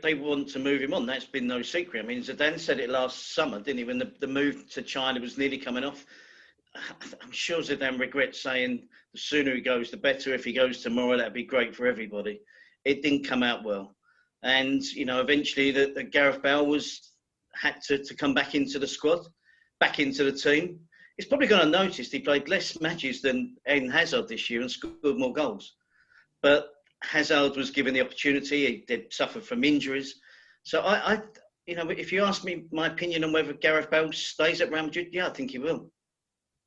they want to move him on. That's been no secret. I mean, Zidane said it last summer, didn't he, when the move to China was nearly coming off. I'm sure Zidane regrets saying the sooner he goes, the better. If he goes tomorrow, that'd be great for everybody. It didn't come out well. And, eventually the Gareth Bale had to come back into the squad, back into the team. He's probably going to notice he played less matches than Eden Hazard this year and scored more goals. But Hazard was given the opportunity. He did suffer from injuries. So if you ask me my opinion on whether Gareth Bale stays at Real Madrid, yeah, I think he will.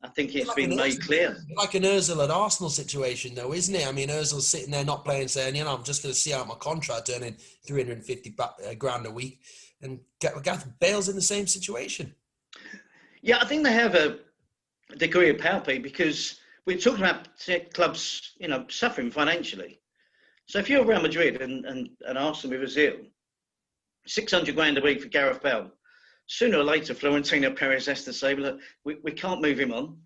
I think it's been made clear. Like an Ozil at Arsenal situation, though, isn't it? I mean, Ozil's sitting there not playing, saying, I'm just going to see out my contract, earning 350 grand a week. And Gareth Bale's in the same situation. Yeah, I think they have a degree of power play because we're talking about clubs, suffering financially. So if you're Real Madrid and Arsenal with Ozil, 600 grand a week for Gareth Bale, sooner or later, Florentino Perez has to say, look, we can't move him on.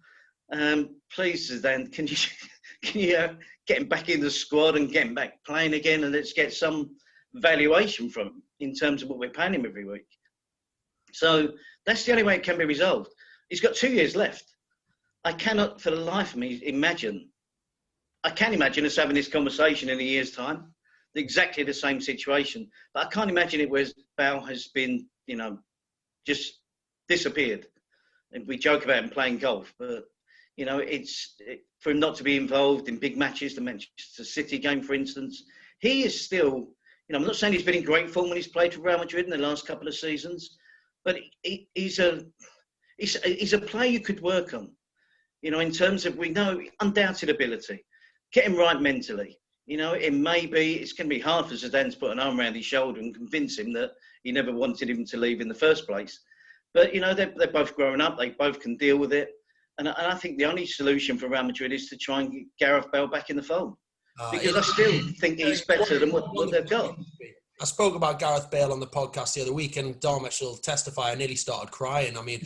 Please, Zidane, can you get him back in the squad and get him back playing again, and let's get some valuation from him in terms of what we're paying him every week. So that's the only way it can be resolved. He's got 2 years left. I cannot, for the life of me, imagine. I can imagine us having this conversation in a year's time, exactly the same situation. But I can't imagine it where Bale has been, just disappeared. And we joke about him playing golf, but for him not to be involved in big matches, the Manchester City game, for instance, he is still. I'm not saying he's been in great form when he's played for Real Madrid in the last couple of seasons, but he's a player you could work on. In terms of, we know undoubted ability, get him right mentally. It's going to be hard for Zidane to put an arm around his shoulder and convince him that he never wanted him to leave in the first place. But, they're both growing up. They both can deal with it. And I think the only solution for Real Madrid is to try and get Gareth Bale back in the fold. Because I still think he's better than what they've got. I spoke about Gareth Bale on the podcast the other week, and Dharmesh will testify, I nearly started crying. I mean,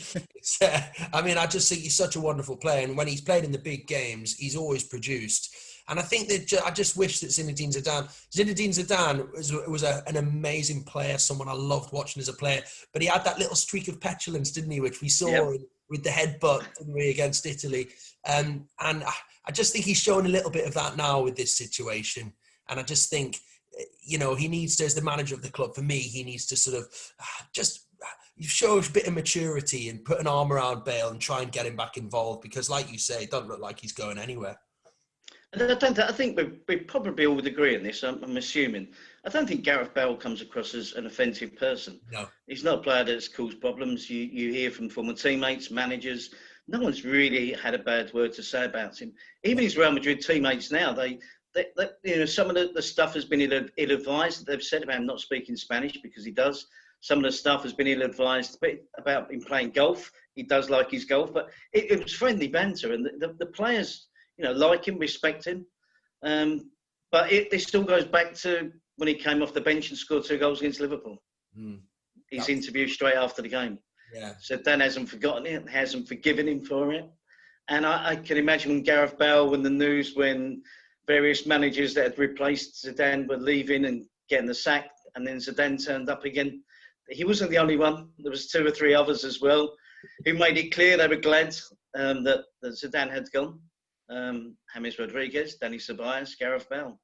I just think he's such a wonderful player. And when he's played in the big games, he's always produced. And I think that I just wish that Zinedine Zidane was an amazing player, someone I loved watching as a player. But he had that little streak of petulance, didn't he, which we saw with the headbutt, didn't we, against Italy. And I just think he's showing a little bit of that now with this situation. And I just think, he needs to, as the manager of the club, for me, he needs to sort of just show a bit of maturity and put an arm around Bale and try and get him back involved. Because like you say, it doesn't look like he's going anywhere. And I think we probably all would agree on this, I'm assuming. I don't think Gareth Bale comes across as an offensive person. No. He's not a player that's caused problems. You hear from former teammates, managers. No one's really had a bad word to say about him. Even his Real Madrid teammates now, some of the stuff has been ill-advised. They've said about him not speaking Spanish because he does. Some of the stuff has been ill-advised about him playing golf. He does like his golf, but it was friendly banter, and the players, like him, respect him. But it still goes back to when he came off the bench and scored 2 goals against Liverpool. His interview straight after the game. Yeah. So Dan hasn't forgotten it, hasn't forgiven him for it. And I can imagine when Gareth Bale, when various managers that had replaced Zidane were leaving and getting the sack, and then Zidane turned up again. He wasn't the only one. There was 2 or 3 others as well who made it clear they were glad that Zidane had gone. James Rodriguez, Dani Ceballos, Gareth Bale.